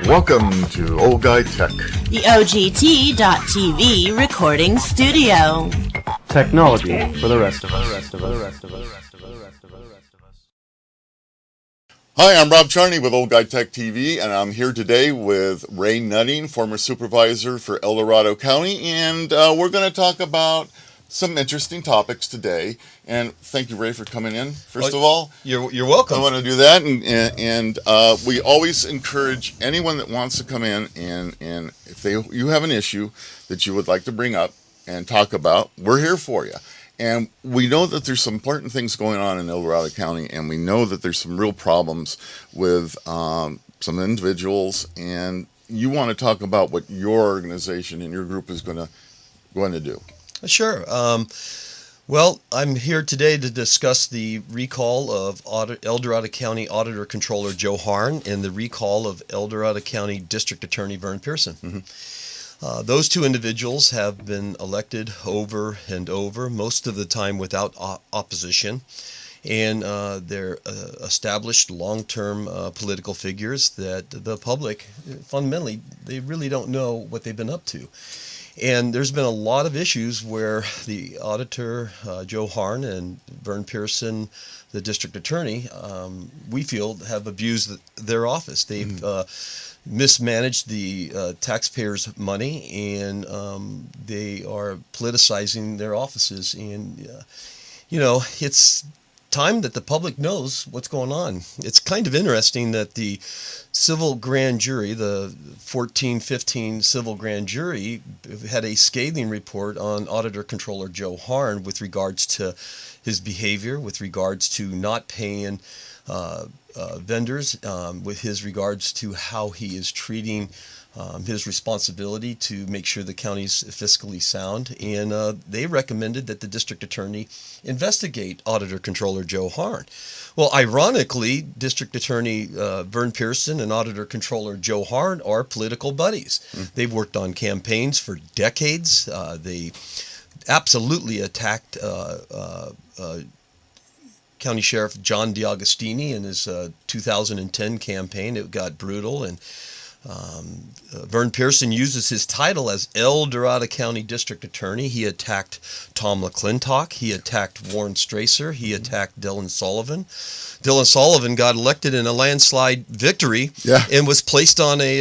Welcome to Old Guy Tech, the OGT.TV recording studio. Technology for the rest of us. Hi, I'm Rob Charney with Old Guy Tech TV, and I'm here today with Ray Nutting, former supervisor for El Dorado County, and we're going to talk about some interesting topics today. And thank you, Ray, for coming in. First of all, you're welcome. I want to do that, and we always encourage anyone that wants to come in, and if you have an issue that you would like to bring up and talk about, we're here for you. And we know that there's some important things going on in El Dorado County, and we know that there's some real problems with some individuals, and you want to talk about what your organization and your group is going to do. Sure. Well, I'm here today to discuss the recall of El Dorado County Auditor Controller Joe Harn and the recall of El Dorado County District Attorney Vern Pearson. Mm-hmm. Those two individuals have been elected over and over, most of the time without opposition, and they're established long-term political figures that the public, fundamentally, they really don't know what they've been up to. And there's been a lot of issues where the auditor, Joe Harn, and Vern Pearson, the district attorney, we feel have abused their office. They've mismanaged the taxpayers' money, and they are politicizing their offices. And, it's time that the public knows what's going on. It's kind of interesting that the civil grand jury, the 1415 civil grand jury, had a scathing report on Auditor Controller Joe Harn with regards to his behavior, with regards to not paying vendors, with his regards to how he is treating his responsibility to make sure the county's fiscally sound, and they recommended that the district attorney investigate Auditor Controller Joe Harn. Well, ironically, District Attorney Vern Pearson and Auditor Controller Joe Harn are political buddies. They've worked on campaigns for decades. They absolutely attacked County Sheriff John DeAugustini in his 2010 campaign. It got brutal, and Vern Pearson uses his title as El Dorado County District Attorney. He attacked Tom McClintock. He attacked Warren Stracer. He attacked Dylan Sullivan. Dylan Sullivan got elected in a landslide victory and was placed on in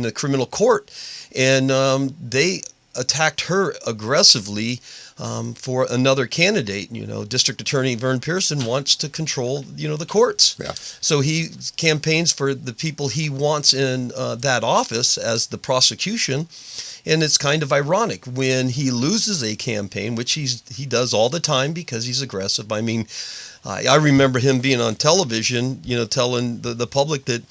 the criminal court, and they attacked her aggressively for another candidate. District Attorney Vern Pearson wants to control, the courts. Yeah. So he campaigns for the people he wants in that office as the prosecution. And it's kind of ironic when he loses a campaign, which he does all the time because he's aggressive. I mean, I remember him being on television, telling the public that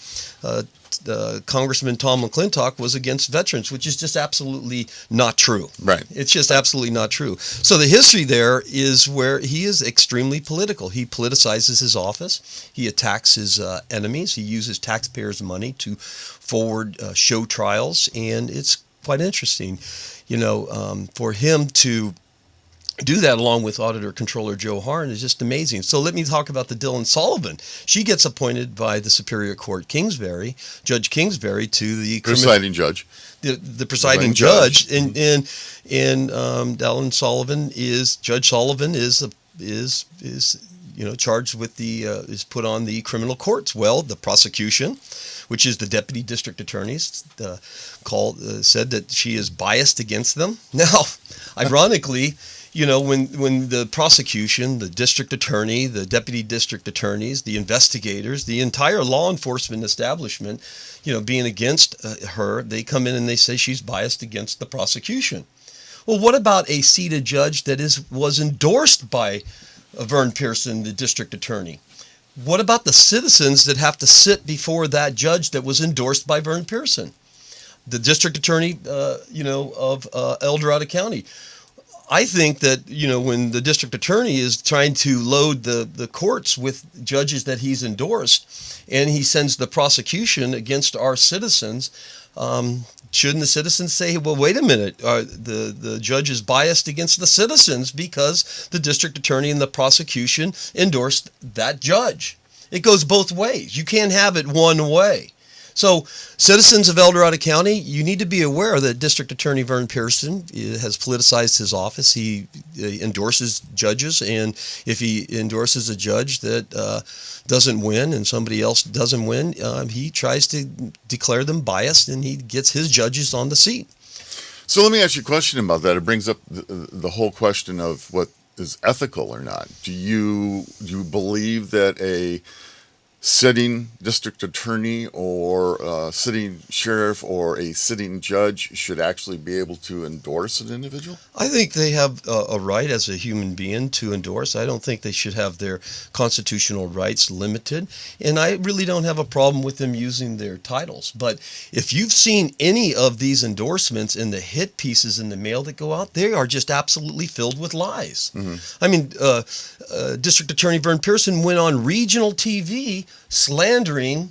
Congressman Tom McClintock was against veterans, which is just absolutely not true. Right. It's just absolutely not true. So the history there is where he is extremely political. He politicizes his office. He attacks his enemies. He uses taxpayers' money to forward show trials, and it's quite interesting, for him to do that along with Auditor Controller Joe Harn is just amazing. So let me talk about the Dylan Sullivan. She gets appointed by the Superior Court Kingsbury, Judge Kingsbury, to the presiding judge. The presiding judge, and Dylan Sullivan Judge Sullivan is charged with is put on the criminal courts. Well, the prosecution, which is the deputy district attorneys, said that she is biased against them. Now, ironically, when the prosecution, the district attorney, the deputy district attorneys, the investigators, the entire law enforcement establishment, being against her, they come in and they say she's biased against the prosecution. Well, what about a seated judge that was endorsed by Vern Pearson, the district attorney? What about the citizens that have to sit before that judge that was endorsed by Vern Pearson, the district attorney, of El Dorado County? I think that, when the district attorney is trying to load the courts with judges that he's endorsed, and he sends the prosecution against our citizens, shouldn't the citizens say, well, wait a minute, the judge is biased against the citizens because the district attorney and the prosecution endorsed that judge? It goes both ways. You can't have it one way. So, citizens of El Dorado County, you need to be aware that District Attorney Vern Pearson has politicized his office. He endorses judges, and if he endorses a judge that doesn't win and somebody else doesn't win, he tries to declare them biased, and he gets his judges on the seat. So let me ask you a question about that. It brings up the whole question of what is ethical or not. Do you believe that a sitting district attorney or a sitting sheriff or a sitting judge should actually be able to endorse an individual? I think they have a right as a human being to endorse. I don't think they should have their constitutional rights limited. And I really don't have a problem with them using their titles. But if you've seen any of these endorsements in the hit pieces in the mail that go out, they are just absolutely filled with lies. Mm-hmm. I mean, District Attorney Vern Pearson went on regional TV slandering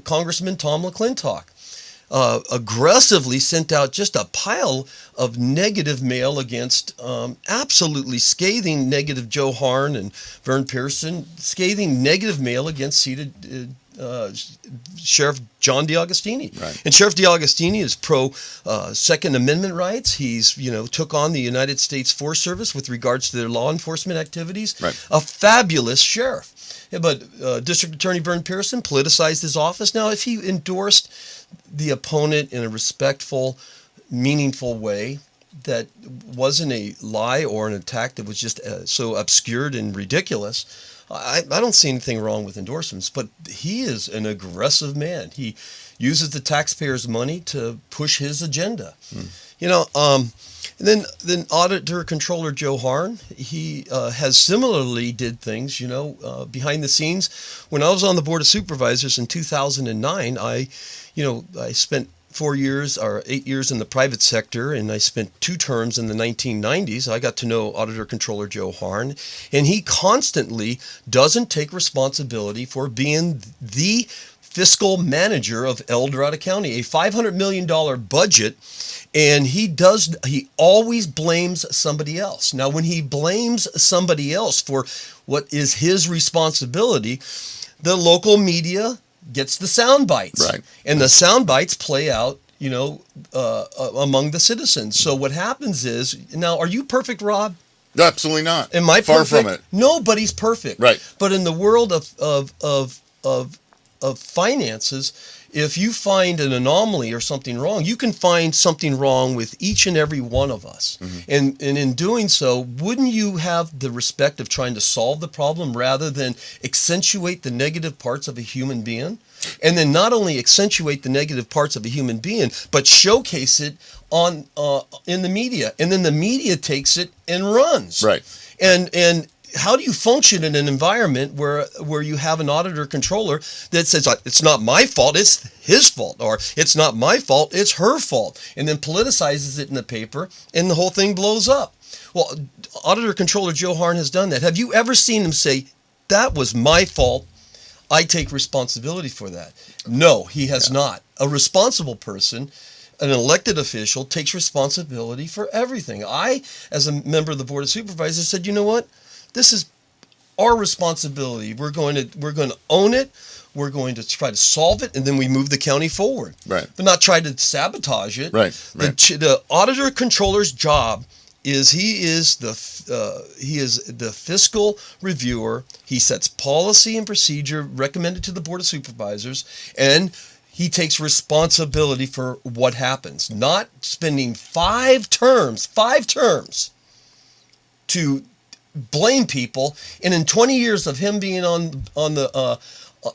Congressman Tom McClintock. Aggressively sent out just a pile of negative mail against absolutely scathing negative Joe Harn and Vern Pearson, scathing negative mail against seated Sheriff John DeAugustini. Right. And Sheriff DeAugustini is pro Second Amendment rights. He's, took on the United States Forest Service with regards to their law enforcement activities. Right. A fabulous sheriff. Yeah, but District Attorney Vern Pearson politicized his office. Now, if he endorsed the opponent in a respectful, meaningful way that wasn't a lie or an attack that was just so obscured and ridiculous, I don't see anything wrong with endorsements. But he is an aggressive man. He uses the taxpayers' money to push his agenda. And then Auditor Controller Joe Harn, he has similarly did things, behind the scenes. When I was on the Board of Supervisors in 2009, I spent 4 years or 8 years in the private sector, and I spent 2 terms in the 1990s. I got to know Auditor Controller Joe Harn, and he constantly doesn't take responsibility for being the fiscal manager of El Dorado County, a $500 million budget. And he always blames somebody else. Now, when he blames somebody else for what is his responsibility, the local media gets the sound bites. Right. And the sound bites play out, among the citizens. So what happens is, now, are you perfect, Rob? Absolutely not. Am I far perfect? from it? Nobody's perfect. Right. But in the world of finances, if you find an anomaly or something wrong, you can find something wrong with each and every one of us. Mm-hmm. And in doing so, wouldn't you have the respect of trying to solve the problem rather than accentuate the negative parts of a human being? And then not only accentuate the negative parts of a human being, but showcase it on in the media. And then the media takes it and runs. Right. And how do you function in an environment where you have an auditor controller that says, it's not my fault, it's his fault, or it's not my fault, it's her fault, and then politicizes it in the paper, and the whole thing blows up? Well, Auditor Controller Joe Harn has done that. Have you ever seen him say, that was my fault, I take responsibility for that? No, he has not. A responsible person, an elected official, takes responsibility for everything. I, as a member of the Board of Supervisors, said, you know what? This is our responsibility. We're going to own it. We're going to try to solve it, and then we move the county forward. Right. But not try to sabotage it. Right. The auditor controller's job is he is the fiscal reviewer. He sets policy and procedure recommended to the Board of Supervisors, and he takes responsibility for what happens. Not spending 5 terms to blame people, and in 20 years of him being on the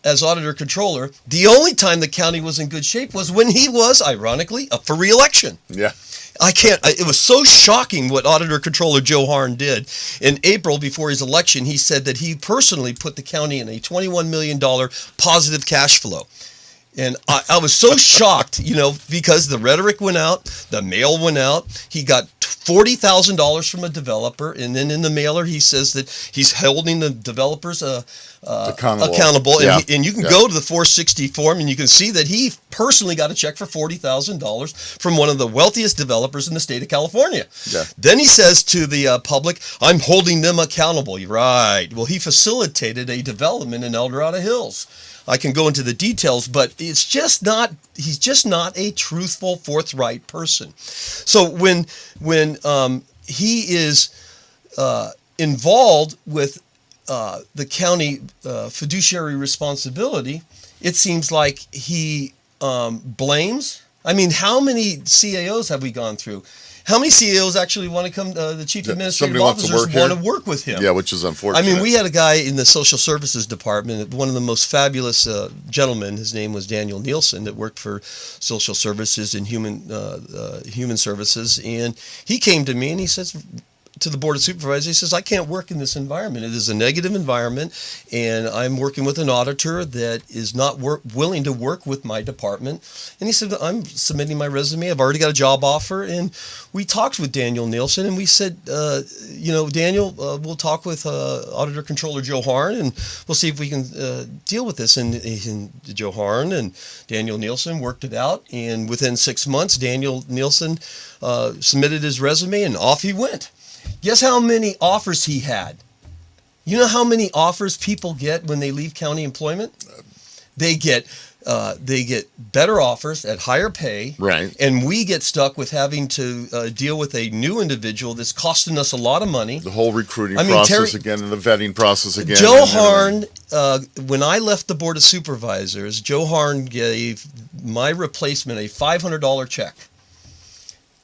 as auditor controller, the only time the county was in good shape was when he was, ironically, up for re-election. Yeah. It was so shocking what Auditor Controller Joe Harn did. In April, before his election, he said that he personally put the county in a $21 million positive cash flow. And I was so shocked, because the rhetoric went out, the mail went out. He got $40,000 from a developer, and then in the mailer he says that he's holding the developers accountable. Yeah. And you can go to the 460 form, and you can see that he personally got a check for $40,000 from one of the wealthiest developers in the state of California. Yeah. Then he says to the public, I'm holding them accountable. Right. Well, he facilitated a development in El Dorado Hills. I can go into the details, but he's just not a truthful, forthright person. So when he is involved with the county fiduciary responsibility, it seems like he blames. I mean, how many CAOs have we gone through? How many CAOs actually want to come? The chief administrative officers want to work with him. Yeah, which is unfortunate. I mean, we had a guy in the social services department, one of the most fabulous gentlemen. His name was Daniel Nielsen, that worked for social services and human services, and he came to me and he says to the board of supervisors, he says, I can't work in this environment. It is a negative environment, and I'm working with an auditor that is not willing to work with my department. And he said, I'm submitting my resume. I've already got a job offer. And we talked with Daniel Nielsen, and we said, Daniel, we'll talk with Auditor Controller Joe Harn, and we'll see if we can deal with this. And Joe Harn and Daniel Nielsen worked it out. And within 6 months, Daniel Nielsen submitted his resume, and off he went. Guess how many offers he had? You know how many offers people get when they leave county employment? They get better offers at higher pay, right? And we get stuck with having to deal with a new individual that's costing us a lot of money. The whole recruiting process again, and the vetting process again. Joe Harn, when I left the board of supervisors, Joe Harn gave my replacement a $500 check,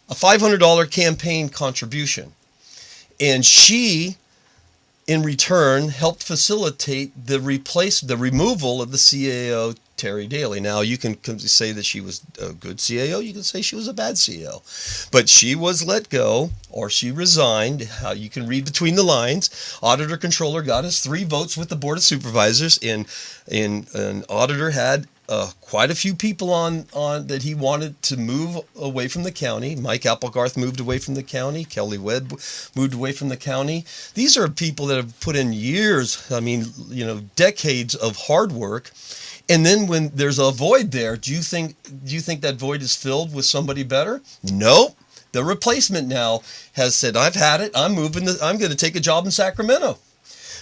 a $500 campaign contribution. And she, in return, helped facilitate the removal of the CAO, Terry Daly. Now, you can say that she was a good CAO. You can say she was a bad CAO. But she was let go, or she resigned. You can read between the lines. Auditor Controller got his 3 votes with the Board of Supervisors, and an auditor had quite a few people on that he wanted to move away from the county. Mike Applegarth moved away from the county. Kelly Webb moved away from the county. These are people that have put in years, decades of hard work. And then when there's a void there, do you think that void is filled with somebody better? Nope. The replacement now has said, I've had it. I'm going to take a job in Sacramento.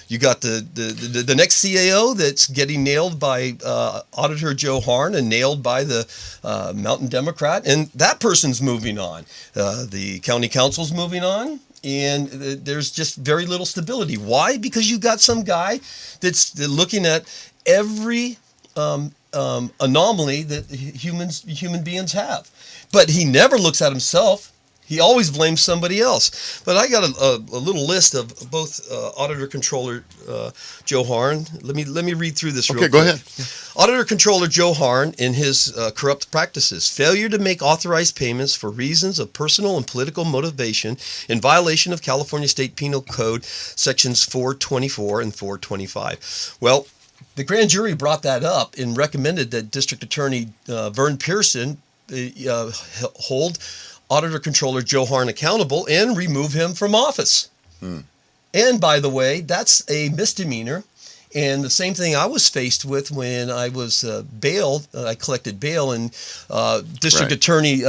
You got the next CAO that's getting nailed by Auditor Joe Harn and nailed by the Mountain Democrat, and that person's moving on. The county council's moving on, and there's just very little stability. Why? Because you got some guy that's looking at every anomaly that human beings have, but he never looks at himself. He always blames somebody else. But I got a little list of both Auditor Controller Joe Harn. Let me read through this real quick. Okay, go ahead. Auditor Controller Joe Harn, in his corrupt practices, failure to make authorized payments for reasons of personal and political motivation in violation of California State Penal Code sections 424 and 425. Well, the grand jury brought that up and recommended that District Attorney Vern Pearson hold Auditor Controller Joe Harn accountable and remove him from office. And by the way, that's a misdemeanor. And the same thing I was faced with when I was bailed. I collected bail, and District Attorney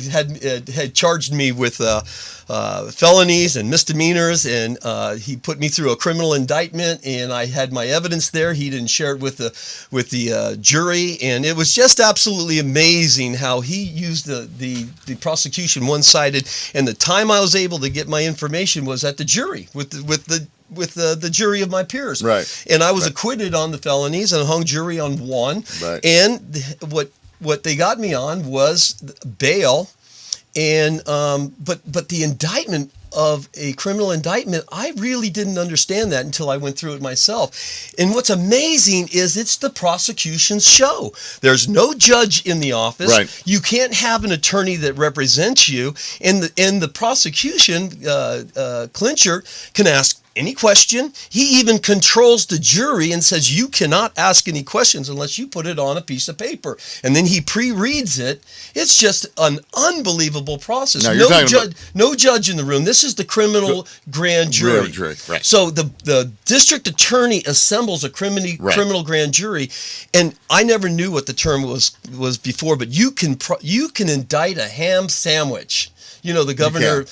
had charged me with felonies and misdemeanors, and he put me through a criminal indictment, and I had my evidence there. He didn't share it with the jury, and it was just absolutely amazing how he used the prosecution one-sided. And the time I was able to get my information was at the jury with the jury of my peers. Right. And I was acquitted on the felonies and hung jury on one. Right. And what they got me on was bail. And but the indictment of a criminal indictment, I really didn't understand that until I went through it myself. And what's amazing is it's the prosecution's show. There's no judge in the office. Right. You can't have an attorney that represents you. And the prosecution, clincher, can ask any question. He even controls the jury and says you cannot ask any questions unless you put it on a piece of paper. And then he pre-reads it. It's just an unbelievable process. Now, no judge in the room. This is the criminal grand jury. Right. So the district attorney assembles a criminal grand jury, and I never knew what the term was before, but you can indict a ham sandwich. You know, the governor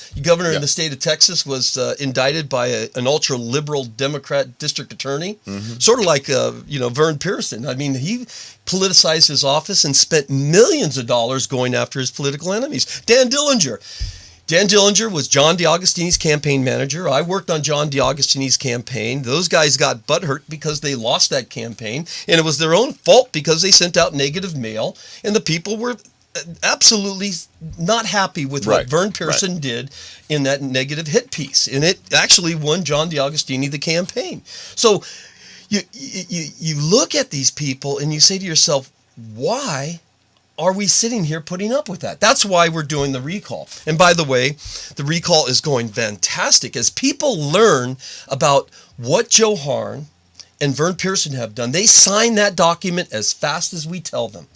Yeah. in the state of Texas was indicted by an ultra-liberal Democrat district attorney, sort of like, Vern Pearson. I mean, he politicized his office and spent millions of dollars going after his political enemies. Dan Dillinger was John DeAugustini's campaign manager. I worked on John DeAugustini's campaign. Those guys got butthurt because they lost that campaign, and it was their own fault because they sent out negative mail, and the people were absolutely not happy with what Vern Pearson did in that negative hit piece, and it actually won John DeAugustini the campaign. So you look at these people and you say to yourself, why are we sitting here putting up with that? That's why we're doing the recall. And by the way, the recall is going fantastic as people learn about what Joe Harn and Vern Pearson have done. They sign that document as fast as we tell them.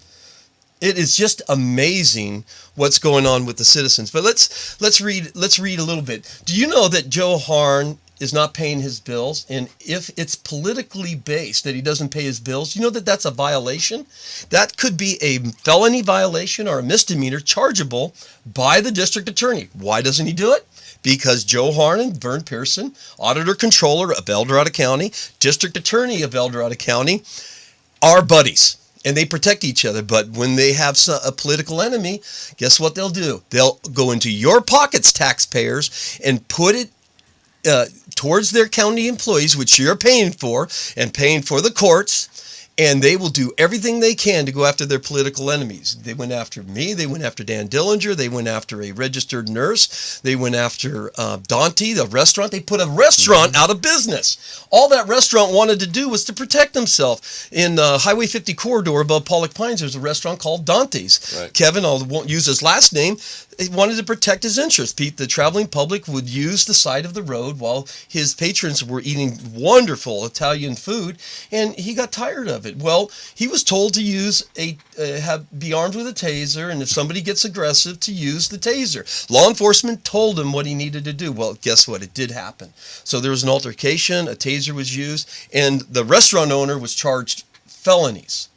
It is just amazing what's going on with the citizens. But let's read a little bit. Do you know that Joe Harn is not paying his bills, and if it's politically based that he doesn't pay his bills, you know that that's a violation? That could be a felony violation or a misdemeanor chargeable by the district attorney. Why doesn't he do it? Because Joe Harn and Vern Pearson, auditor controller of El Dorado County, district attorney of El Dorado County, are buddies. And they protect each other. But when they have a political enemy, guess what they'll do? They'll go into your pockets, taxpayers, and put it towards their county employees, which you're paying for, and paying for the courts, and they will do everything they can to go after their political enemies. They went after me. They went after Dan Dillinger. They went after a registered nurse. They went after Dante, the restaurant. They put a restaurant out of business. All that restaurant wanted to do was to protect himself. In Highway 50 corridor above Pollock Pines, there's a restaurant called Dante's. Right. Kevin, I won't use his last name, he wanted to protect his interests. The traveling public would use the side of the road while his patrons were eating wonderful Italian food, and he got tired of it. Well, he was told to be armed with a taser, and if somebody gets aggressive, to use the taser. Law enforcement told him what he needed to do. Well, guess what? It did happen. So there was an altercation, a taser was used, and the restaurant owner was charged felonies.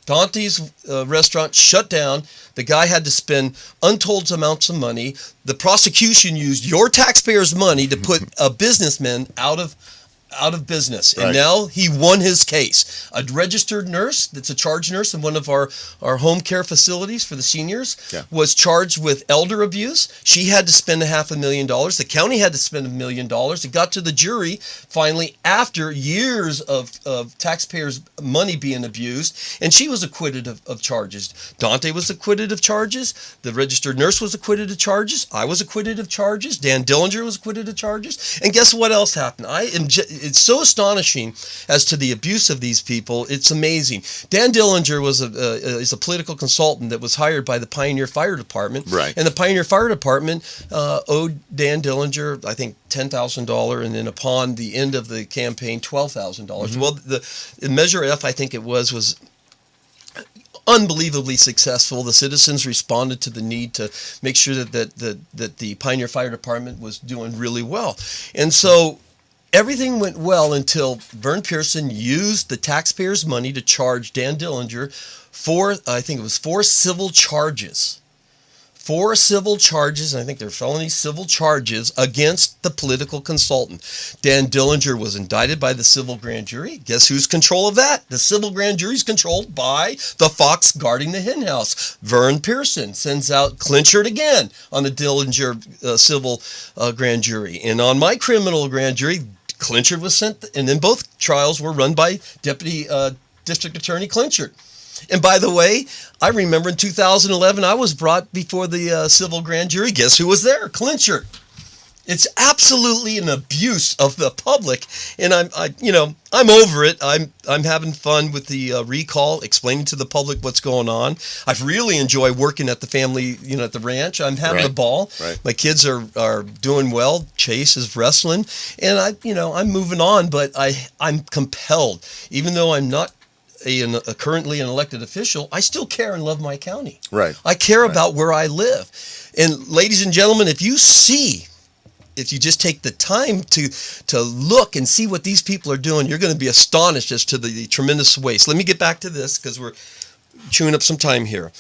Dante's restaurant shut down. The guy had to spend untold amounts of money. The prosecution used your taxpayers' money to put a businessman out of business. And now he won his case. A registered nurse, that's a charge nurse in one of our home care facilities for the seniors, was charged with elder abuse. She had to spend $500,000. The county had to spend $1 million. It got to the jury finally after years of taxpayers' money being abused, and she was acquitted of charges. Dante was acquitted of charges. The registered nurse was acquitted of charges. I was acquitted of charges. Dan Dillinger was acquitted of charges. And guess what else happened? It's so astonishing as to the abuse of these people. It's amazing. Dan Dillinger is a political consultant that was hired by the Pioneer Fire Department. Right. And the Pioneer Fire Department owed Dan Dillinger, I think, $10,000, and then upon the end of the campaign, $12,000. Well, the Measure F, I think it was unbelievably successful. The citizens responded to the need to make sure that the Pioneer Fire Department was doing really well. And so everything went well until Vern Pearson used the taxpayers' money to charge Dan Dillinger for, I think it was 4 civil charges. 4 civil charges, and I think they're felony civil charges against the political consultant. Dan Dillinger was indicted by the civil grand jury. Guess who's control of that? The civil grand jury is controlled by the fox guarding the hen house. Vern Pearson sends out clinchered again on the Dillinger civil grand jury. And on my criminal grand jury, Clinchard was sent, and then both trials were run by Deputy District Attorney Clinchard. And by the way, I remember in 2011, I was brought before the civil grand jury. Guess who was there? Clinchard. It's absolutely an abuse of the public, and I'm over it. I'm having fun with the recall, explaining to the public what's going on. I've really enjoyed working at the family, at the ranch. I'm having a ball. Right. My kids are doing well. Chase is wrestling, and I'm moving on. But I'm compelled, even though I'm not currently an elected official, I still care and love my county. Right. I care about where I live, and ladies and gentlemen, if you just take the time to look and see what these people are doing, you're going to be astonished as to the tremendous waste. Let me get back to this because we're chewing up some time here.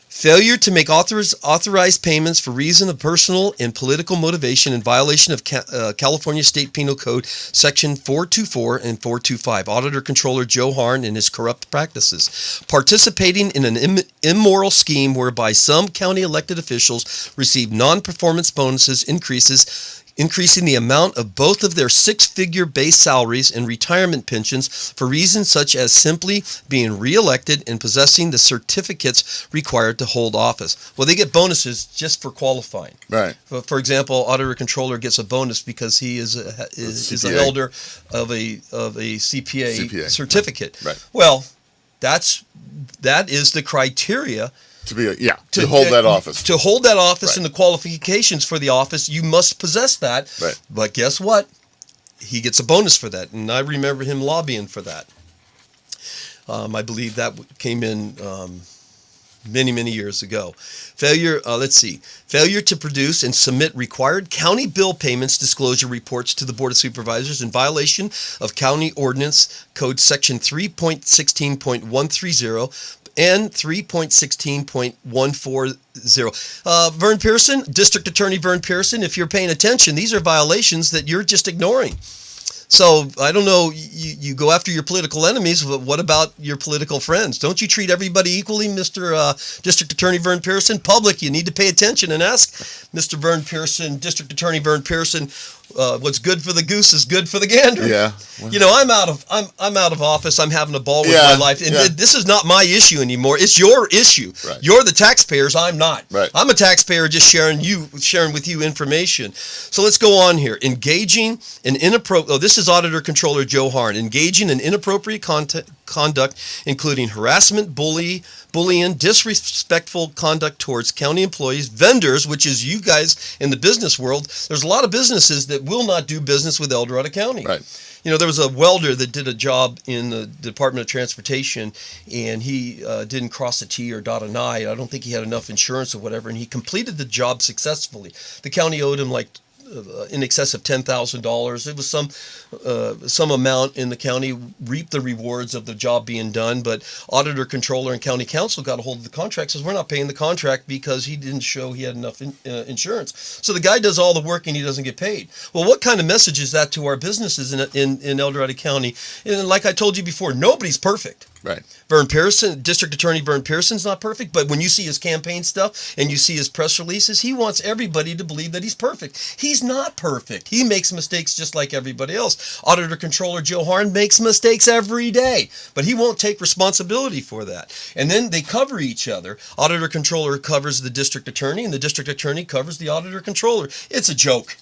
Failure to make authorized payments for reason of personal and political motivation in violation of California State Penal Code Section 424 and 425. Auditor Controller Joe Harn and his corrupt practices. Participating in an immoral scheme whereby some county elected officials receive non-performance bonuses increasing the amount of both of their six-figure base salaries and retirement pensions for reasons such as simply being reelected and possessing the certificates required to hold office. Well, they get bonuses just for qualifying. Right. For example, Auditor Controller gets a bonus because he is a holder of a CPA certificate. Right. Well, that is the criteria. To hold that office. To hold that office Right. and the qualifications for the office, you must possess that. Right. But guess what? He gets a bonus for that. And I remember him lobbying for that. I believe that came in many, many years ago. Failure to produce and submit required county bill payments disclosure reports to the Board of Supervisors in violation of County Ordinance Code Section 3.16.130 and 3.16.140. Vern Pearson, District Attorney Vern Pearson, if you're paying attention, these are violations that you're just ignoring. So, I don't know, you go after your political enemies, but what about your political friends? Don't you treat everybody equally, Mr. District Attorney Vern Pearson? Public, you need to pay attention and ask Mr. Vern Pearson, District Attorney Vern Pearson, what's good for the goose is good for the gander. Yeah. You know, I'm out of office. I'm having a ball with my life, and this is not my issue anymore. It's your issue. Right. You're the taxpayers. I'm not. Right. I'm a taxpayer, just sharing with you information. So let's go on here. Engaging in inappropriate. Oh, this is Auditor Controller Joe Harn. Engaging in inappropriate conduct, including harassment, bullying, disrespectful conduct towards county employees, vendors, which is you guys in the business world. There's a lot of businesses that will not do business with El Dorado County. Right. You know, there was a welder that did a job in the Department of Transportation, and he didn't cross a T or dot an I. I don't think he had enough insurance or whatever, and he completed the job successfully. The county owed him like in excess of $10,000. It was some amount, in the county reaped the rewards of the job being done, but Auditor Controller and County Council got a hold of the contract, says we're not paying the contract because he didn't show he had enough insurance. So the guy does all the work and he doesn't get paid. Well, what kind of message is that to our businesses in El Dorado County? And like I told you before, nobody's perfect. Right. Vern Pearson, District Attorney Vern Pearson's not perfect, but when you see his campaign stuff and you see his press releases, he wants everybody to believe that he's perfect. He's not perfect. He makes mistakes just like everybody else. Auditor Controller Joe Harn makes mistakes every day, but he won't take responsibility for that. And then they cover each other. Auditor Controller covers the District Attorney, and the District Attorney covers the Auditor Controller. It's a joke.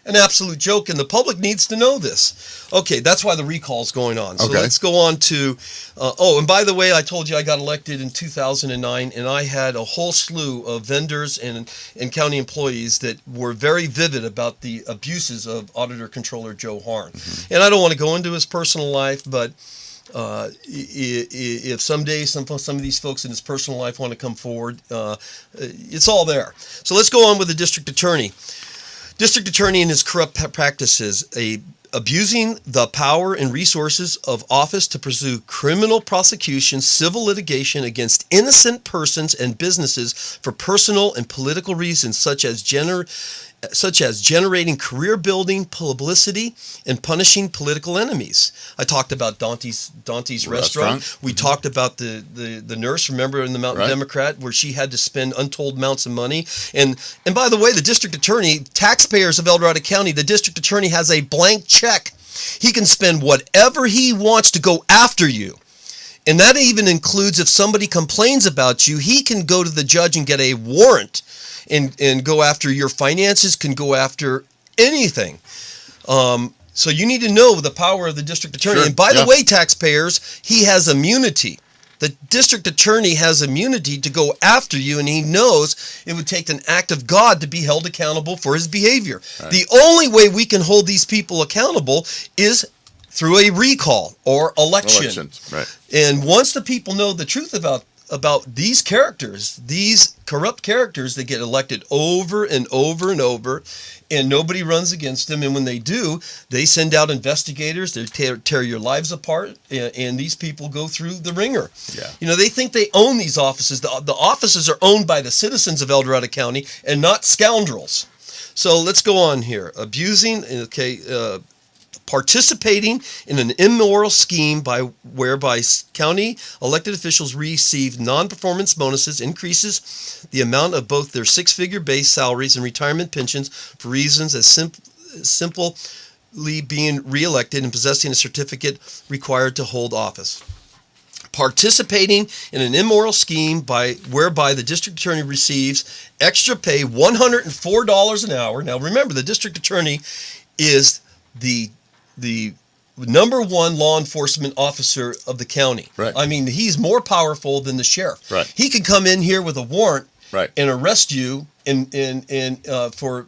An absolute joke, and the public needs to know this. Okay, that's why the recall's going on. So let's go on to, and by the way, I told you I got elected in 2009, and I had a whole slew of vendors and county employees that were very vivid about the abuses of Auditor Controller Joe Harn. Mm-hmm. And I don't want to go into his personal life, but if someday some of these folks in his personal life want to come forward, it's all there. So let's go on with the District Attorney. District Attorney and his corrupt practices, abusing the power and resources of office to pursue criminal prosecution, civil litigation against innocent persons and businesses for personal and political reasons, such as generating career building publicity and punishing political enemies. I talked about Dante's restaurant. We talked about the nurse, remember, in the Mountain Democrat, where she had to spend untold amounts of money. And by the way, the District Attorney, taxpayers of El Dorado County, the District Attorney has a blank check. He can spend whatever he wants to go after you. And that even includes if somebody complains about you, he can go to the judge and get a warrant and go after your finances, can go after anything. So you need to know the power of the District Attorney. Sure. And by the way, taxpayers, he has immunity. The District Attorney has immunity to go after you, and he knows it would take an act of God to be held accountable for his behavior. Right. The only way we can hold these people accountable is through a recall or election. Right. And once the people know the truth about about these characters, these corrupt characters that get elected over and over and over, and nobody runs against them. And when they do, they send out investigators, they tear your lives apart, and these people go through the ringer. Yeah. You know, they think they own these offices. The offices are owned by the citizens of El Dorado County and not scoundrels. So let's go on here. Abusing, participating in an immoral scheme whereby county elected officials receive non-performance bonuses, increases the amount of both their six-figure base salaries and retirement pensions for reasons as simply being reelected and possessing a certificate required to hold office. Participating in an immoral scheme whereby the district attorney receives extra pay, $104 an hour. Now remember, the district attorney is the number one law enforcement officer of the county. Right. I mean, he's more powerful than the sheriff. Right. He could come in here with a warrant Right. and arrest you for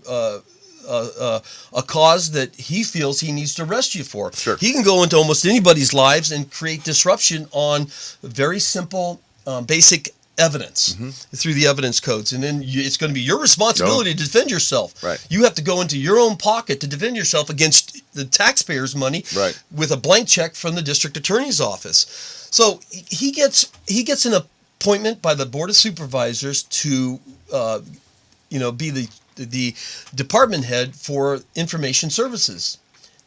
a cause that he feels he needs to arrest you for. Sure. He can go into almost anybody's lives and create disruption on very simple, basic evidence through the evidence codes, and then it's going to be your responsibility to defend yourself. Right. You have to go into your own pocket to defend yourself against the taxpayers' money. Right. With a blank check from the district attorney's office. So he gets an appointment by the board of supervisors to be the department head for information services.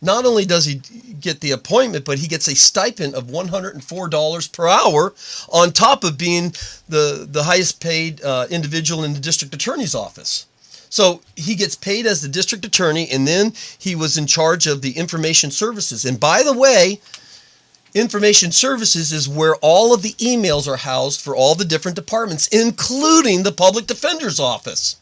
Not only does he get the appointment, but he gets a stipend of $104 per hour on top of being the highest paid individual in the district attorney's office. So he gets paid as the district attorney, and then he was in charge of the information services. And by the way, information services is where all of the emails are housed for all the different departments, including the public defender's office.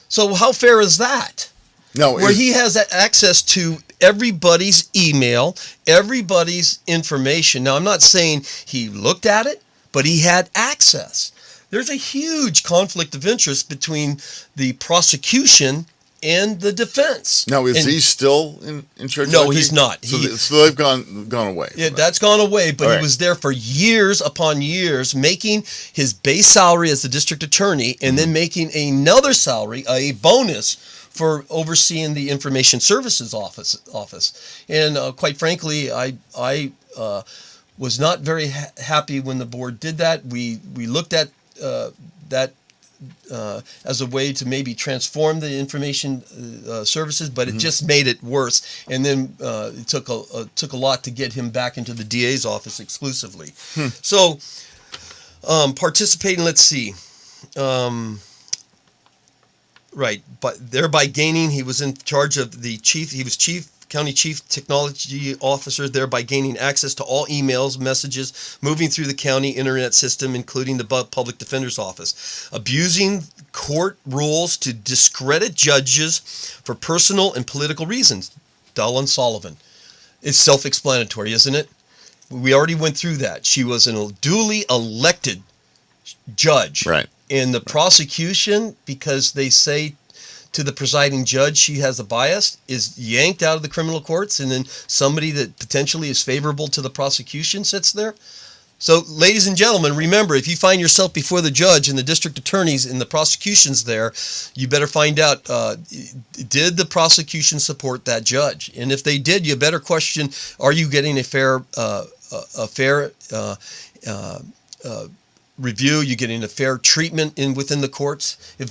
So how fair is that? No, where he has access to everybody's email, everybody's information. Now, I'm not saying he looked at it, but he had access. There's a huge conflict of interest between the prosecution and the defense. Now, is he still in charge? No, he's not. So they've gone away. Yeah, that's gone away, but All he was there for years upon years, making his base salary as the district attorney, and then making another salary, a bonus, for overseeing the information services office. And quite frankly, I was not very happy when the board did that. We looked at that as a way to maybe transform the information services, but it just made it worse. And then it took a lot to get him back into the DA's office exclusively. So participating, let's see. Right, but thereby gaining, he was in charge of the chief, he was county chief technology officer, thereby gaining access to all emails, messages moving through the county internet system, including the public defender's office. Abusing court rules to discredit judges for personal and political reasons. Dawn Sullivan. It's self-explanatory, isn't it? We already went through that. She was a duly elected judge. Right. And the prosecution, because they say to the presiding judge she has a bias, is yanked out of the criminal courts, and then somebody that potentially is favorable to the prosecution sits there. So, ladies and gentlemen, remember, if you find yourself before the judge and the district attorneys and the prosecution's there, you better find out, did the prosecution support that judge? And if they did, you better question, are you getting a fair review? You getting a fair treatment within the courts? If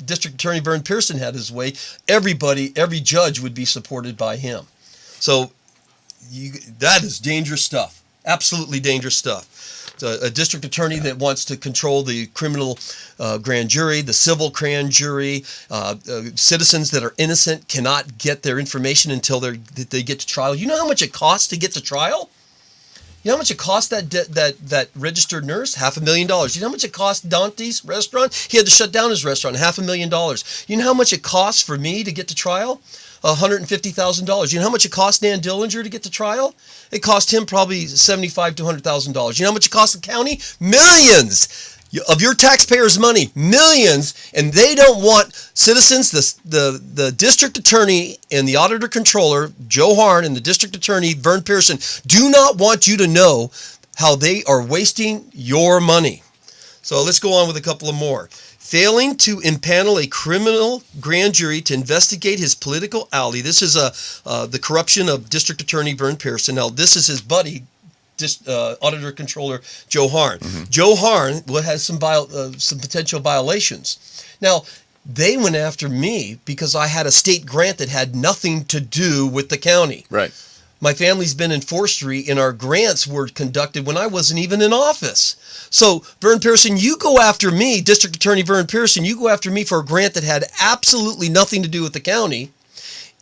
District Attorney Vern Pearson had his way, every judge would be supported by him. So that is dangerous stuff. Absolutely dangerous stuff. A district attorney that wants to control the criminal grand jury, the civil grand jury, citizens that are innocent cannot get their information until they get to trial. You know how much it costs to get to trial? You know how much it cost that registered nurse? $500,000. You know how much it cost Dante's restaurant? He had to shut down his restaurant. $500,000. You know how much it costs for me to get to trial? $150,000. You know how much it cost Nan Dillinger to get to trial? It cost him probably $75,000 to $100,000. You know how much it cost the county? Millions of your taxpayers' money, millions, and they don't want citizens. The district attorney and the auditor controller, Joe Harn, and the district attorney, Vern Pearson, do not want you to know how they are wasting your money. So let's go on with a couple of more. Failing to impanel a criminal grand jury to investigate his political ally. This is the corruption of District Attorney Vern Pearson. Now, this is his buddy, Auditor Controller Joe Harn. Mm-hmm. Joe Harn has some potential violations. Now, they went after me because I had a state grant that had nothing to do with the county. Right. My family's been in forestry, and our grants were conducted when I wasn't even in office. So, Vern Pearson, you go after me, District Attorney Vern Pearson, you go after me for a grant that had absolutely nothing to do with the county.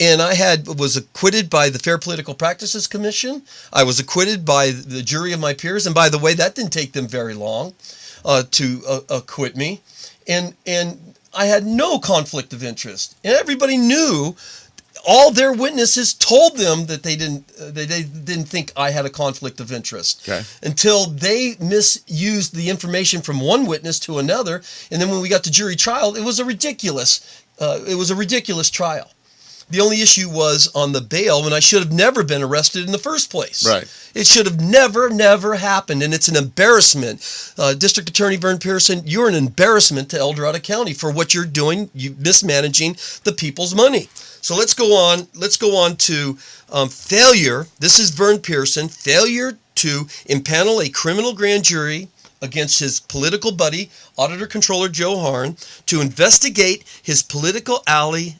And I was acquitted by the Fair Political Practices Commission. I was acquitted by the jury of my peers. And by the way, that didn't take them very long to acquit me. And I had no conflict of interest. And everybody knew. All their witnesses told them that they didn't think I had a conflict of interest. Okay. Until they misused the information from one witness to another, and then when we got to jury trial, it was a ridiculous trial. The only issue was on the bail, when I should have never been arrested in the first place. Right. It should have never happened, and it's an embarrassment. District Attorney Vern Pearson, you're an embarrassment to El Dorado County for what you're doing, you mismanaging the people's money. So let's go on. Let's go on to failure. This is Vern Pearson. Failure to impanel a criminal grand jury against his political buddy, Auditor Controller Joe Harn, to investigate his political ally,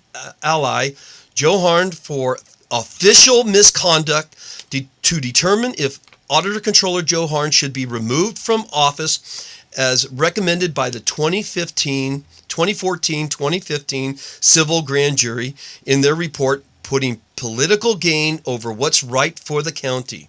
Joe Harn, for official misconduct to determine if Auditor Controller Joe Harn should be removed from office as recommended by the 2014-2015 Civil Grand Jury in their report, putting political gain over what's right for the county.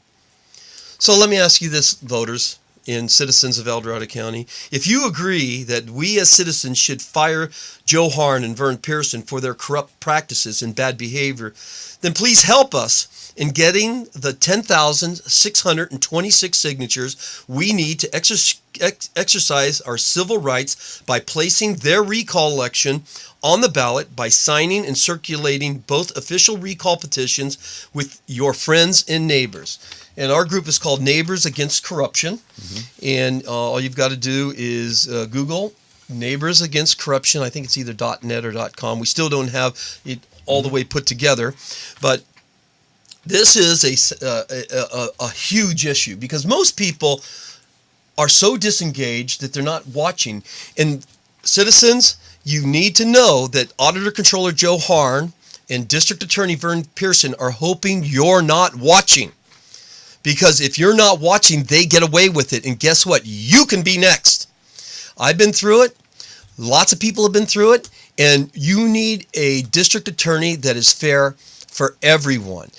So let me ask you this, voters and citizens of El Dorado County. If you agree that we as citizens should fire Joe Harn and Vern Pearson for their corrupt practices and bad behavior, then please help us in getting the 10,626 signatures we need to exercise our civil rights by placing their recall election on the ballot by signing and circulating both official recall petitions with your friends and neighbors. And our group is called Neighbors Against Corruption. Mm-hmm. And all you've got to do is Google Neighbors Against Corruption. I think it's either .net or .com. We still don't have it all the way put together. But this is a huge issue because most people are so disengaged that they're not watching. And citizens, you need to know that Auditor Controller Joe Harn and District Attorney Vern Pearson are hoping you're not watching. Because if you're not watching, they get away with it. And guess what? You can be next. I've been through it. Lots of people have been through it. And you need a district attorney that is fair for everyone.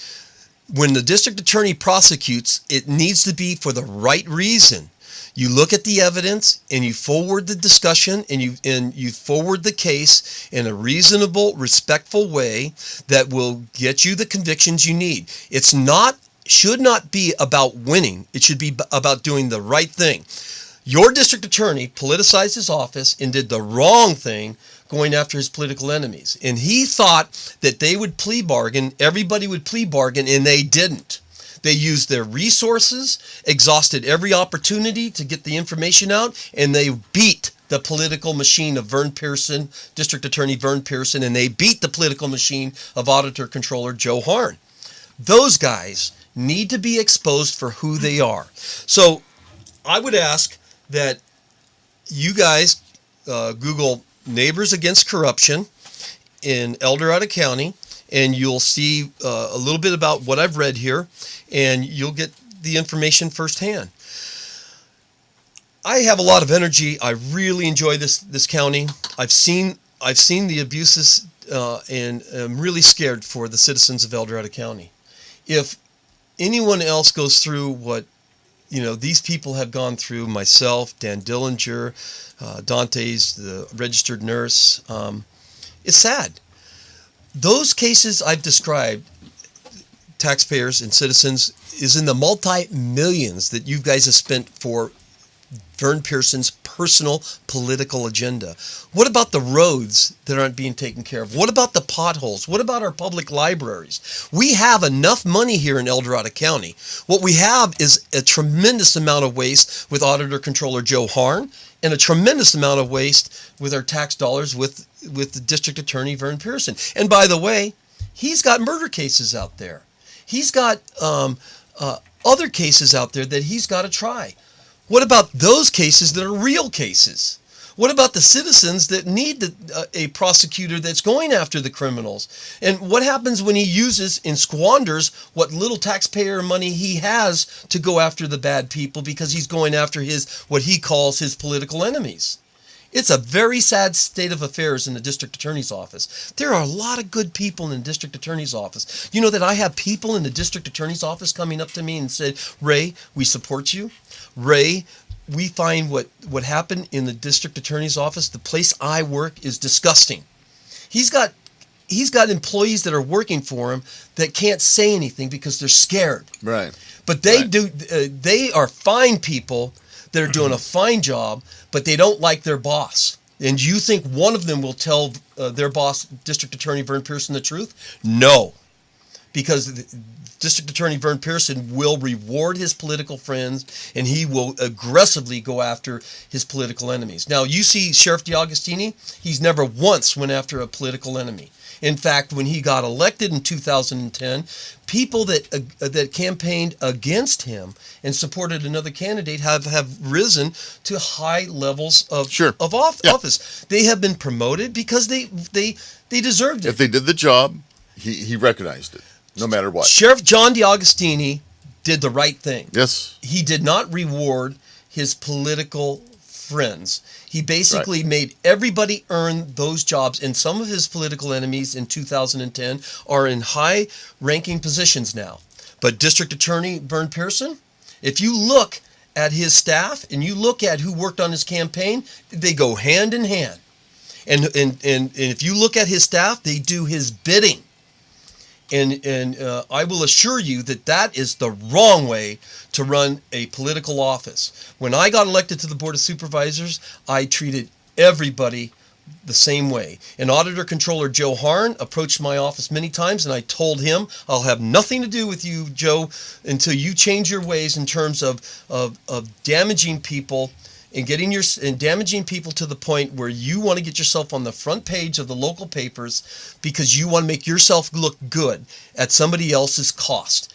When the district attorney prosecutes, it needs to be for the right reason. You look at the evidence and you forward the discussion and you forward the case in a reasonable, respectful way that will get you the convictions you need. Should not be about winning. It should be about doing the right thing. Your district attorney politicized his office and did the wrong thing going after his political enemies. And he thought that they would plea bargain, everybody would plea bargain, and they didn't. They used their resources, exhausted every opportunity to get the information out, and they beat the political machine of Vern Pearson, District Attorney Vern Pearson, and they beat the political machine of Auditor Controller Joe Harn. Those guys need to be exposed for who they are. So I would ask that you guys Google Neighbors Against Corruption in El Dorado County, and you'll see a little bit about what I've read here, and you'll get the information firsthand. I have a lot of energy. I really enjoy this county. I've seen the abuses, and I'm really scared for the citizens of El Dorado County. If anyone else goes through what these people have gone through, myself, Dan Dillinger, Dante's, the registered nurse, it's sad. Those cases I've described, taxpayers and citizens, is in the multi-millions that you guys have spent for Vern Pearson's personal political agenda? What about the roads that aren't being taken care of? What about the potholes? What about our public libraries? We have enough money here in El Dorado County. What we have is a tremendous amount of waste with Auditor Controller Joe Harn, and a tremendous amount of waste with our tax dollars with the District Attorney Vern Pearson. And by the way, he's got murder cases out there. He's got other cases out there that he's got to try. What about those cases that are real cases? What about the citizens that need a prosecutor that's going after the criminals? And what happens when he uses and squanders what little taxpayer money he has to go after the bad people because he's going after what he calls his political enemies? It's a very sad state of affairs in the district attorney's office. There are a lot of good people in the district attorney's office. You know that I have people in the district attorney's office coming up to me and said, Ray, we support you. Ray, we find what happened in the district attorney's office, the place I work, is disgusting. He's got employees that are working for him that can't say anything because they're scared. Right. But they are fine people that are doing a fine job, but they don't like their boss. And you think one of them will tell their boss, District Attorney Vern Pearson, the truth? No. Because District Attorney Vern Pearson will reward his political friends, and he will aggressively go after his political enemies. Now, you see Sheriff DeAugustini, he's never once went after a political enemy. In fact, when he got elected in 2010, people that campaigned against him and supported another candidate have risen to high levels of office. They have been promoted because they deserved it. If they did the job, he recognized it, no matter what. Sheriff John DeAugustini did the right thing. Yes. He did not reward his political friends. He basically made everybody earn those jobs, and some of his political enemies in 2010 are in high-ranking positions now. But District Attorney Vern Pearson, if you look at his staff and you look at who worked on his campaign, they go hand in hand. And if you look at his staff, they do his bidding. And I will assure you that is the wrong way to run a political office. When I got elected to the Board of Supervisors, I treated everybody the same way. And Auditor Controller Joe Harn approached my office many times, and I told him, I'll have nothing to do with you, Joe, until you change your ways in terms of damaging people and damaging people to the point where you want to get yourself on the front page of the local papers because you want to make yourself look good at somebody else's cost.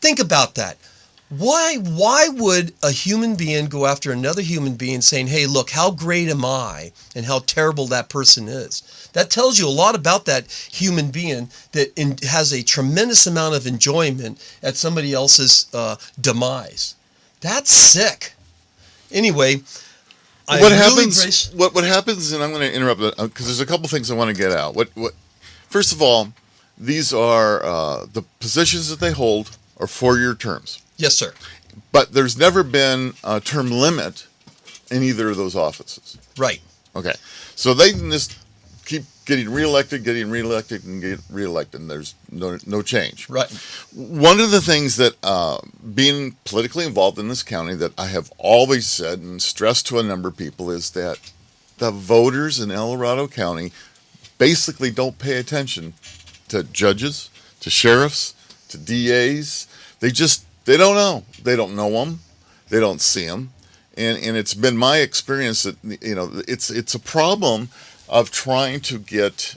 Think about that. Why would a human being go after another human being saying, hey, look, how great am I and how terrible that person is? That tells you a lot about that human being that has a tremendous amount of enjoyment at somebody else's demise. That's sick. Anyway, what happens, and I'm going to interrupt because there's a couple things I want to get out. First of all, these are the positions that they hold are 4-year terms. Yes, sir. But there's never been a term limit in either of those offices. Right. Okay. So they can just keep getting reelected, and get reelected, and there's no change. Right. One of the things that, being politically involved in this county, that I have always said and stressed to a number of people is that the voters in El Dorado County basically don't pay attention to judges, to sheriffs, to DAs. They don't know. They don't know them. They don't see them. And it's been my experience that, it's a problem of trying to get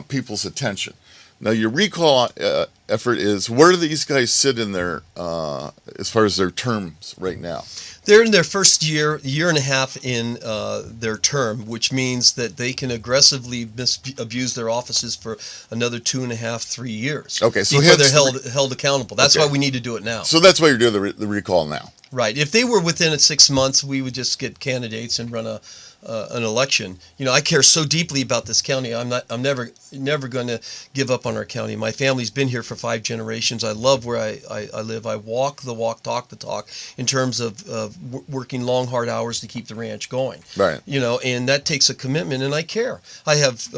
people's attention. Now, your recall effort is, where do these guys sit in their, as far as their terms right now? They're in their first year and a half in their term, which means that they can aggressively abuse their offices for another 2.5, 3 years. Okay, so before they're held accountable. That's why we need to do it now. So that's why you're doing the recall now. Right. If they were within 6 months, we would just get candidates and run an election. I care so deeply about this county. I'm never going to give up on our county. My family's been here for 5 generations. I love where I live. I walk the walk, talk the talk in terms of working long, hard hours to keep the ranch going. Right. And that takes a commitment, and I care. I have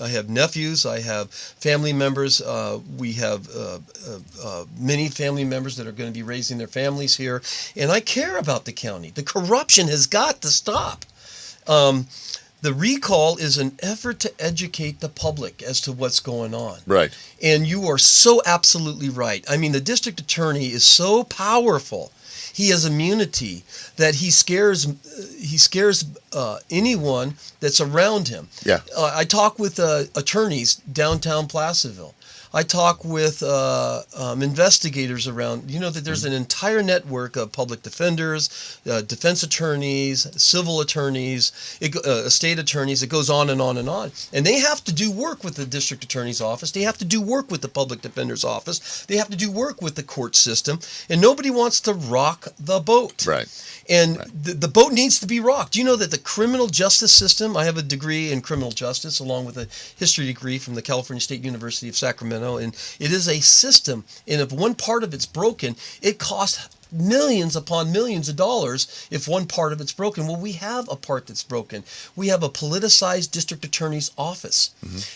have nephews. I have family members. We have many family members that are going to be raising their families here, and I care about the county. The corruption has got to stop. The recall is an effort to educate the public as to what's going on. Right. And you are so absolutely right. I mean, the district attorney is so powerful. He has immunity that he scares anyone that's around him. Yeah. I talk with attorneys downtown Placerville. I talk with investigators around. You know that there's an entire network of public defenders, defense attorneys, civil attorneys, estate attorneys. It goes on and on and on. And they have to do work with the district attorney's office. They have to do work with the public defender's office. They have to do work with the court system. And nobody wants to rock the boat. Right. And the boat needs to be rocked. You know that the criminal justice system, I have a degree in criminal justice along with a history degree from the California State University of Sacramento, and it is a system, and if one part of it's broken, it costs millions upon millions of dollars if one part of it's broken. Well, we have a part that's broken. We have a politicized district attorney's office,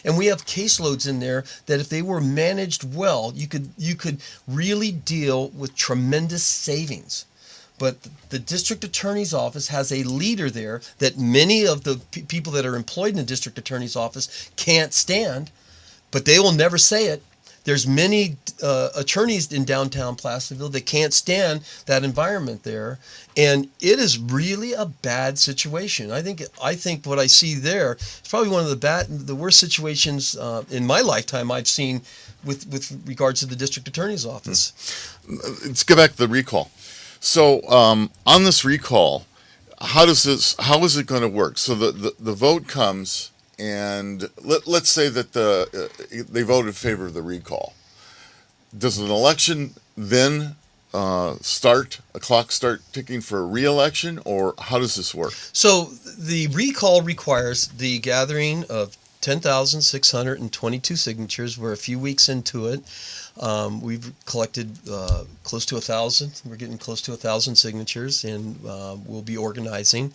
and we have caseloads in there that if they were managed well, you could really deal with tremendous savings. But the district attorney's office has a leader there that many of the people that are employed in the district attorney's office can't stand, but they will never say it. There's many attorneys in downtown Placerville that can't stand that environment there, and it is really a bad situation. I think what I see there is probably one of the worst situations in my lifetime I've seen with regards to the district attorney's office. Let's get back to the recall. So on this recall, how is it going to work? So the vote comes, and let's say that they voted in favor of the recall. Does an election then start ticking for a re-election, or how does this work? So the recall requires the gathering of 10,622 signatures. We're a few weeks into it. We've collected close to 1,000. We're getting close to 1,000 signatures, and we'll be organizing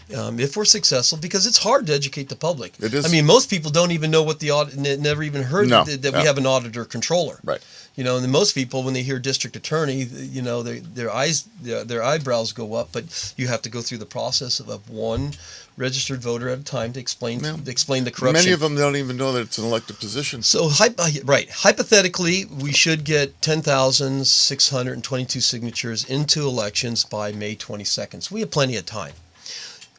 if we're successful, because it's hard to educate the public. It is. I mean, most people don't even know what the audit, never even heard that we have an auditor controller. Right. You know, and most people, when they hear district attorney, you know, their eyebrows go up. But you have to go through the process of one registered voter at a time to explain the corruption. Many of them don't even know that it's an elected position. So, hypothetically, we should get 10,622 signatures into elections by May 22nd. So we have plenty of time.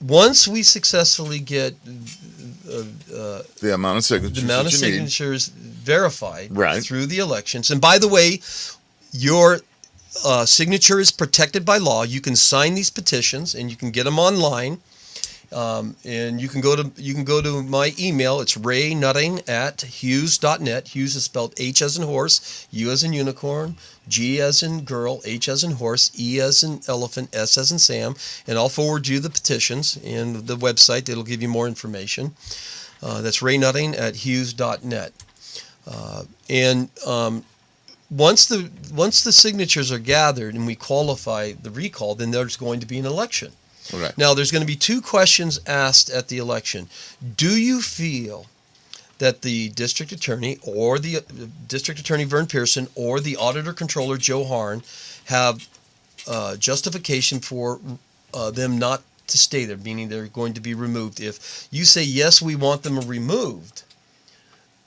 Once we successfully get the amount of signatures verified right. through the elections, and by the way, your signature is protected by law. You can sign these petitions, and you can get them online. And you can go to my email. It's raynutting@hughes.net. Hughes is spelled H as in horse, U as in unicorn, G as in girl, H as in horse, E as in elephant, S as in Sam. And I'll forward you the petitions and the website. It'll give you more information. That's raynutting@hughes.net. Once the signatures are gathered and we qualify the recall, then there's going to be an election. Okay. Now, there's going to be two questions asked at the election. Do you feel that the district attorney or the district attorney Vern Pearson or the auditor controller Joe Harn have justification for them not to stay there, meaning they're going to be removed? If you say, yes, we want them removed,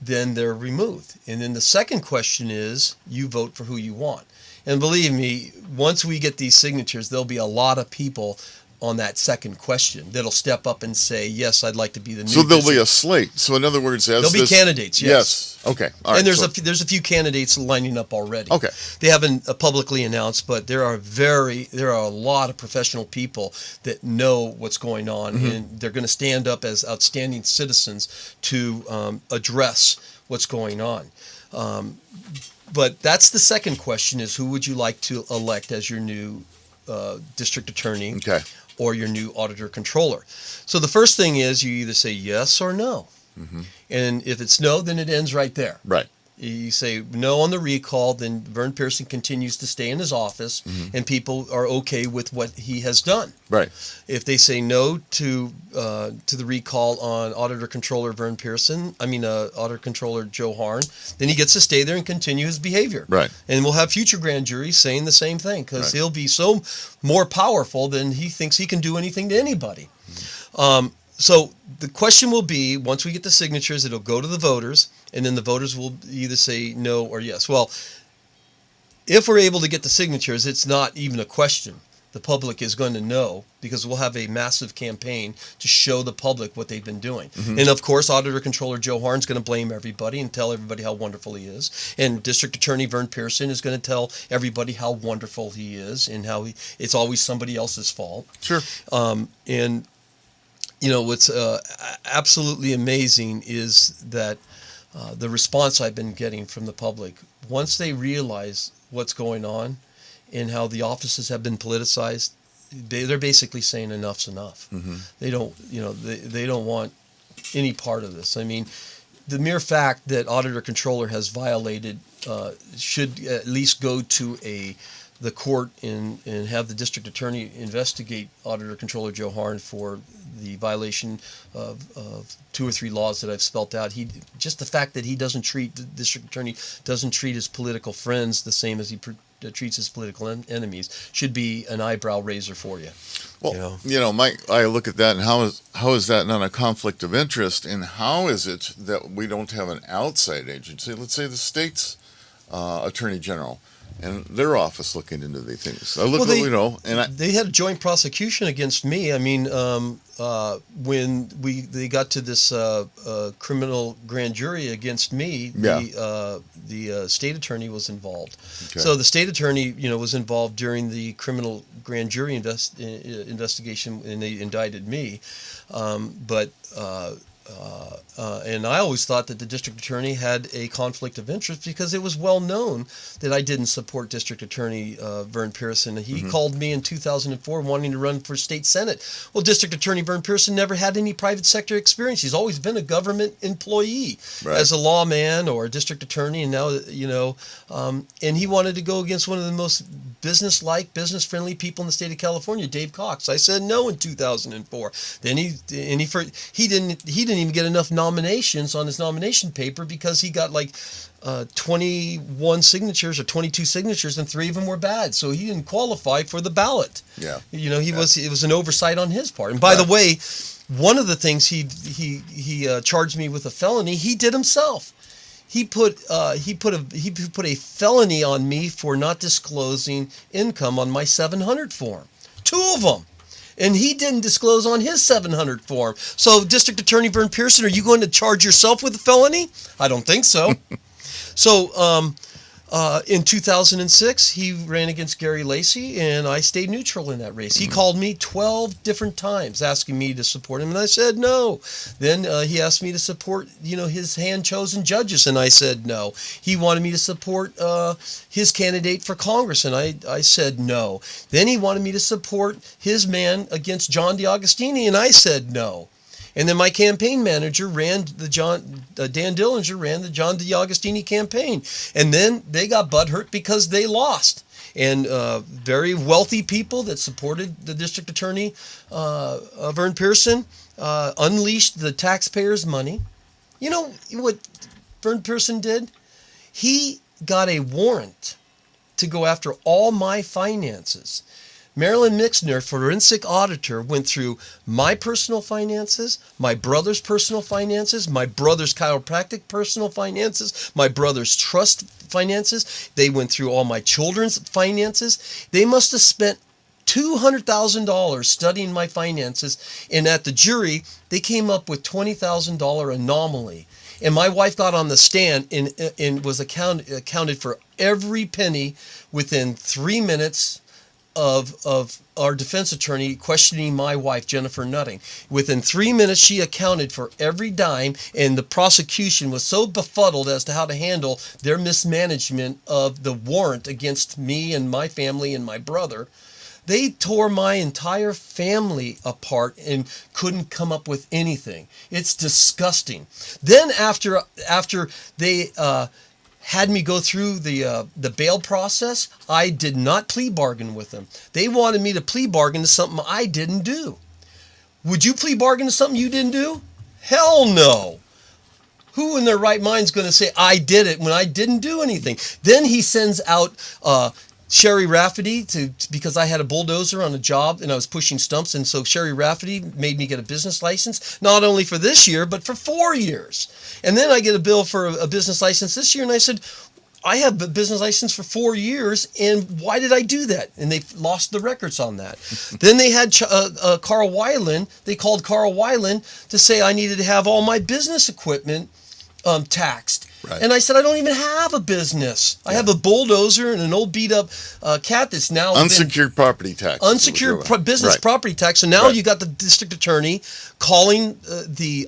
then they're removed. And then the second question is, you vote for who you want. And believe me, once we get these signatures, there'll be a lot of people on that second question that'll step up and say, yes, I'd like to be the new. So there'll be a slate. So in other words, there'll be candidates. Yes. Okay. All right. And there's a few candidates lining up already. Okay. They haven't publicly announced, but there are a lot of professional people that know what's going on, and they're going to stand up as outstanding citizens to address what's going on. But that's the second question: is who would you like to elect as your new district attorney? Okay. Or your new auditor controller. So the first thing is you either say yes or no. And if it's no, then it ends right there. Right. You say no on the recall, then Vern Pearson continues to stay in his office, and people are okay with what he has done. Right. If they say no to the recall on Auditor Controller Vern Pearson, Auditor Controller Joe Harn, then he gets to stay there and continue his behavior. Right. And we'll have future grand juries saying the same thing, because Right. he'll be so more powerful than he thinks he can do anything to anybody. So the question will be, once we get the signatures, it'll go to the voters, and then the voters will either say no or yes. Well, if we're able to get the signatures, it's not even a question. The public is going to know, because we'll have a massive campaign to show the public what they've been doing. And of course, Auditor Controller Joe Harn's going to blame everybody and tell everybody how wonderful he is. And District Attorney Vern Pearson is going to tell everybody how wonderful he is and how it's always somebody else's fault. Sure. And what's absolutely amazing is that the response I've been getting from the public, once they realize what's going on and how the offices have been politicized, they're basically saying enough's enough. They don't, they don't want any part of this. I mean, the mere fact that Auditor Controller has violated should at least go to the court and have the district attorney investigate Auditor Controller Joe Harn for the violation of 2 or 3 laws that I've spelt out. Just the fact that the district attorney doesn't treat his political friends the same as he treats his political enemies should be an eyebrow raiser for you. Well, Mike, I look at that, and how is that not a conflict of interest? And how is it that we don't have an outside agency, let's say the state's attorney general, and their office looking into these things? I look, they had a joint prosecution against me. I mean, when they got to this criminal grand jury against me, the state attorney was involved. Okay. So the state attorney, was involved during the criminal grand jury investigation, and they indicted me. And I always thought that the district attorney had a conflict of interest, because it was well known that I didn't support District Attorney Vern Pearson. He called me in 2004 wanting to run for state senate. Well, District Attorney Vern Pearson never had any private sector experience. He's always been a government employee as a lawman or a district attorney, and now and he wanted to go against one of the most business-friendly people in the state of California, Dave Cox. I said no in 2004. Then he didn't even get enough nominations on his nomination paper, because he got like 21 signatures or 22 signatures, and 3 of them were bad, so he didn't qualify for the ballot. Yeah. It was an oversight on his part. And by the way, one of the things he charged me with a felony, he did himself. He put a felony on me for not disclosing income on my 700 form. 2 of them. And he didn't disclose on his 700 form. So, District Attorney Vern Pearson, are you going to charge yourself with a felony? I don't think so. So, in 2006, he ran against Gary Lacey, and I stayed neutral in that race. He called me 12 different times asking me to support him, and I said no. Then he asked me to support, his hand-chosen judges, and I said no. He wanted me to support his candidate for Congress, and I said no. Then he wanted me to support his man against John DeAugustini, and I said no. And then my campaign manager Dan Dillinger ran the John DeAugustini campaign. And then they got butthurt because they lost. And very wealthy people that supported the district attorney, Vern Pearson, unleashed the taxpayers' money. You know what Vern Pearson did? He got a warrant to go after all my finances. Marilyn Mixner, forensic auditor, went through my personal finances, my brother's personal finances, my brother's chiropractic personal finances, my brother's trust finances. They went through all my children's finances. They must have spent $200,000 studying my finances, and at the jury, they came up with $20,000 anomaly. And my wife got on the stand and was accounted for every penny within 3 minutes of our defense attorney questioning my wife, Jennifer Nutting. Within 3 minutes, she accounted for every dime, and the prosecution was so befuddled as to how to handle their mismanagement of the warrant against me and my family and my brother. They tore my entire family apart and couldn't come up with anything. It's disgusting. Then after they had me go through the bail process. I did not plea bargain with them. They wanted me to plea bargain to something I didn't do. Would you plea bargain to something you didn't do? Hell no. Who in their right mind is going to say, I did it when I didn't do anything? Then he sends out Sherry Rafferty because I had a bulldozer on a job and I was pushing stumps. And so Sherry Rafferty made me get a business license, not only for this year, but for 4 years. And then I get a bill for a business license this year. And I said, I have a business license for 4 years, and why did I do that? And they've lost the records on that. Then they had Carl Weiland. They called Carl Weiland to say I needed to have all my business equipment taxed. Right. And I said, I don't even have a business. I have a bulldozer and an old beat up cat that's now Unsecured property tax. Unsecured business Right. property tax. So now you got the district attorney calling the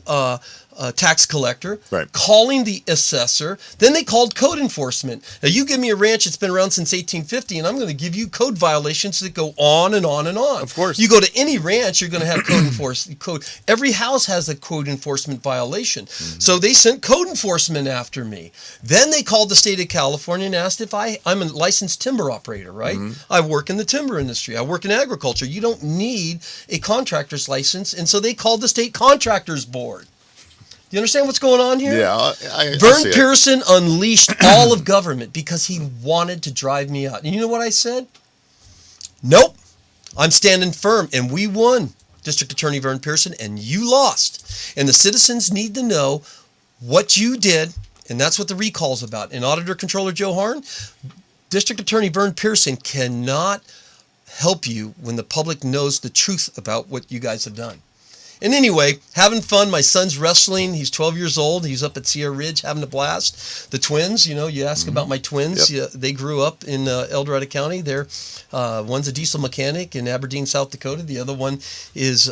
tax collector, calling the assessor. Then they called code enforcement. Now you give me a ranch that's been around since 1850, and I'm going to give you code violations that go on and on and on. Of course. You go to any ranch, you're going to have code enforcement. Every house has a code enforcement violation. Mm-hmm. So they sent code enforcement after me. Then they called the state of California and asked if I'm a licensed timber operator, right? Mm-hmm. I work in the timber industry. I work in agriculture. You don't need a contractor's license. And so they called the state contractors board. You understand what's going on here? Yeah. Vern Pearson unleashed all of government because he wanted to drive me out. And you know what I said? Nope. I'm standing firm. And we won, District Attorney Vern Pearson, and you lost. And the citizens need to know what you did, and that's what the recall's about. And Auditor Controller Joe Harn, District Attorney Vern Pearson cannot help you when the public knows the truth about what you guys have done. And anyway, having fun. My son's wrestling. He's 12 years old. He's up at Sierra Ridge having a blast. The twins, you ask about my twins. Yep. Yeah, they grew up in El Dorado County. One's a diesel mechanic in Aberdeen, South Dakota. The other one is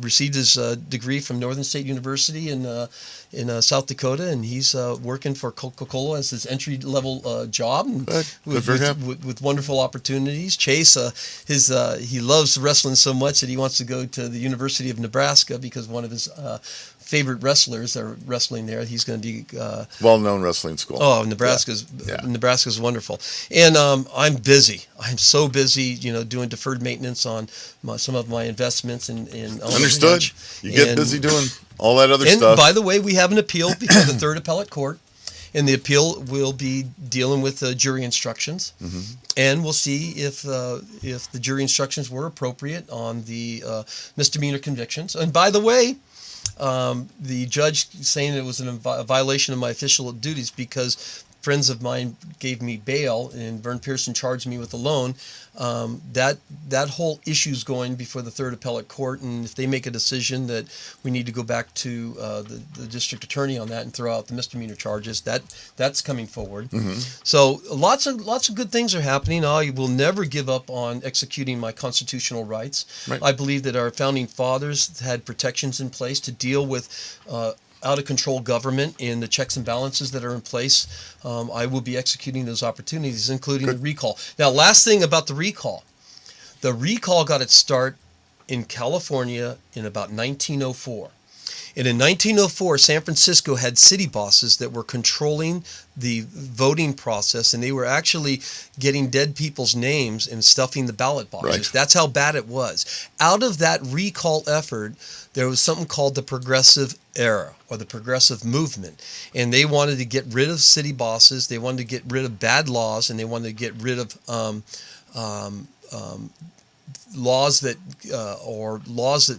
received his degree from Northern State University in South Dakota, and he's working for Coca-Cola as his entry-level job with wonderful opportunities. Chase, he loves wrestling so much that he wants to go to the University of Nebraska because one of his favorite wrestlers are wrestling there. He's going to be well-known wrestling school. Oh, Nebraska's wonderful. And I'm busy. I'm so busy, doing deferred maintenance on some of my investments in Understood. You get busy doing all that other stuff. And by the way, we have an appeal before the Third Appellate Court. And the appeal will be dealing with jury instructions, and we'll see if the jury instructions were appropriate on the misdemeanor convictions. And by the way, the judge saying it was a violation of my official duties because friends of mine gave me bail and Vern Pearson charged me with a loan. That whole issue's going before the Third Appellate Court, and if they make a decision that we need to go back to the district attorney on that and throw out the misdemeanor charges, that's coming forward. Mm-hmm. So lots of good things are happening. I will never give up on executing my constitutional rights. Right. I believe that our founding fathers had protections in place to deal with out-of-control government and the checks and balances that are in place. I will be executing those opportunities, including the recall. Now, last thing about the recall. The recall got its start in California in about 1904. And in 1904, San Francisco had city bosses that were controlling the voting process, and they were actually getting dead people's names and stuffing the ballot boxes. Right. That's how bad it was. Out of that recall effort, there was something called the Progressive Era or the Progressive Movement. And they wanted to get rid of city bosses, they wanted to get rid of bad laws, and they wanted to get rid of laws that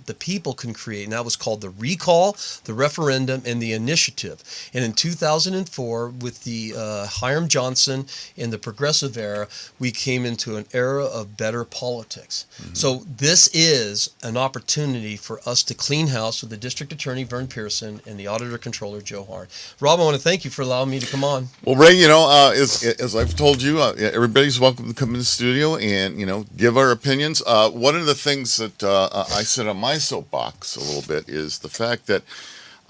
the people can create, and that was called the recall, the referendum, and the initiative. And in 2004, with the Hiram Johnson and the Progressive Era, we came into an era of better politics. Mm-hmm. So this is an opportunity for us to clean house with the District Attorney Vern Pearson and the Auditor Controller Joe Harn. Rob, I want to thank you for allowing me to come on. Well, Ray, as I've told you, everybody's welcome to come in the studio and give our opinions. One of the things that I sit on my soapbox a little bit is the fact that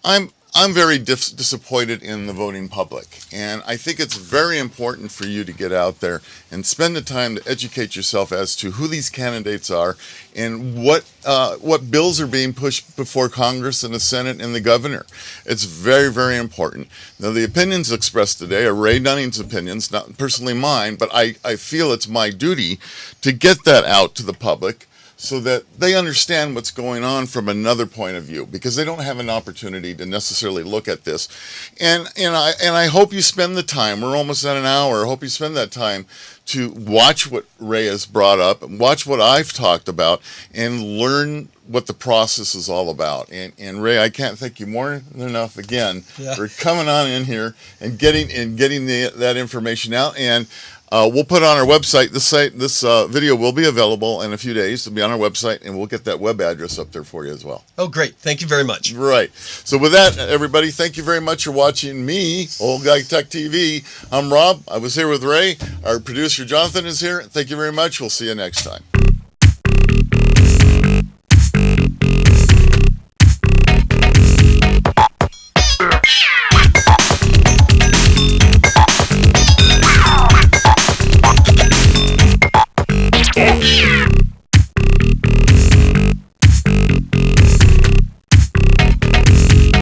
I'm I'm very disappointed in the voting public, and I think it's very important for you to get out there and spend the time to educate yourself as to who these candidates are and what bills are being pushed before Congress and the Senate and the governor. It's very, very important. Now, the opinions expressed today are Ray Dunning's opinions, not personally mine, but I feel it's my duty to get that out to the public so that they understand what's going on from another point of view, because they don't have an opportunity to necessarily look at this. And I hope you spend the time. We're almost at an hour. I hope you spend that time to watch what Ray has brought up, and watch what I've talked about, and learn what the process is all about. And Ray, I can't thank you more than enough again for coming on in here and getting that information out. And we'll put it on our website. This video will be available in a few days. It'll be on our website, and we'll get that web address up there for you as well. Oh, great. Thank you very much. Right. So with that, everybody, thank you very much for watching me, Old Guy Tech TV. I'm Rob. I was here with Ray. Our producer, Jonathan, is here. Thank you very much. We'll see you next time. Yeah.